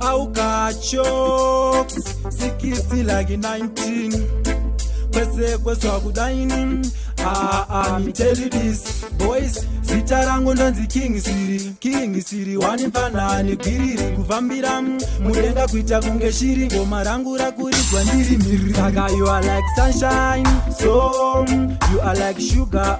Aukacho 60 like 19 kwese wakudaini. Me tell you this, boys, zita rangu ndonzi King Siri wani mfanani kwiriri kufambira mudenga kuita kunge shiri ngoma rangu rakurizwa ndiri miri. Saka you are like sunshine, so you are like sugar,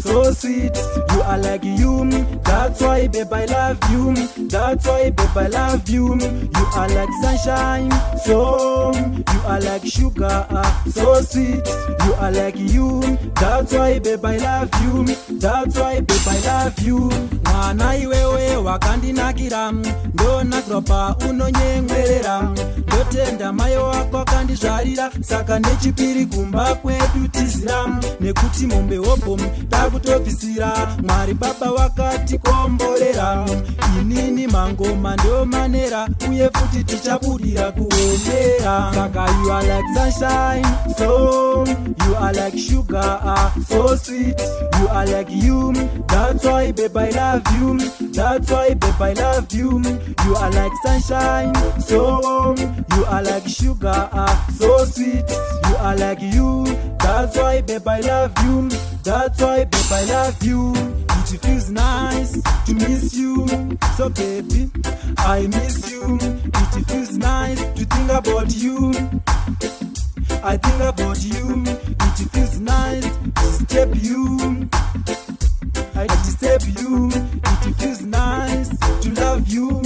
so sweet, you are like you, that's why babe I love you, that's why babe I love you. You are like sunshine, so you are like sugar, so sweet, you are like you, that's why babe I love you, that's why babe I love you. Mwana iwewe wakandinakira, ndona kropa unonyengwerera, ndotenda mai wako akandizvarira, saka nechipiri kumba kwedu tizira, nekuti mombe hopo takutobvisira, Mwari baba wakatikomborera, inini mangoma ndo manera, uye futi tichaburira kuendera. Saka you are like sunshine, so you are like sugar, so sweet, you are like you, that's why babe I love you, that's why babe I love you. You are like sunshine, so you are like sugar, so sweet, you are like you, that's why babe I love you, that's why babe I love you. It feels nice to miss you, so baby I miss you. It feels nice to think about you, I think about you. It feels nice to disturb you, I disturb you. It feels nice to love you,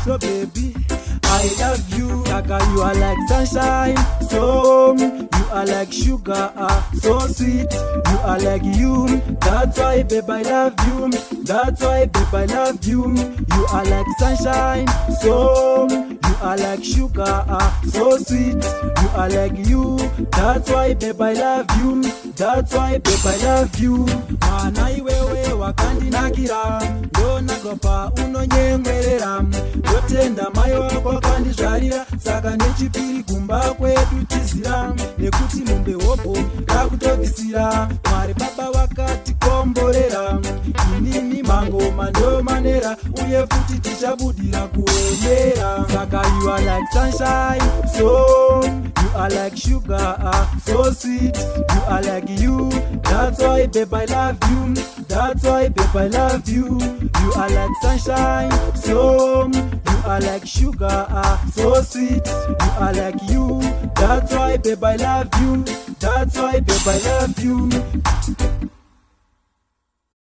so baby I love you. Saka you are like sunshine, so you are like sugar, so sweet, you are like you, that's why babe I love you, that's why babe I love you. You are like sunshine, so you are like sugar, so sweet, you are like you, that's why babe I love you, that's why babe I love you. Mwana iwewe wakandinakira, ndona kropa unonyengwerera, ndotenda mai wako akandizvarira, saka nechipiri kumba kwedu tizira, nekuti mombe hopo takutobvisira, Mwari baba wakatikomborera, inini mangoma ndo manera, uye futi tichabudira kuendera. Saka you are like sunshine, so you are like sugar, so sweet, you are like you, that's why babe I love you, that's why babe I love you. You are like sunshine, so you are like sugar, so sweet, you are like you, that's why babe I love you, that's why babe I love you.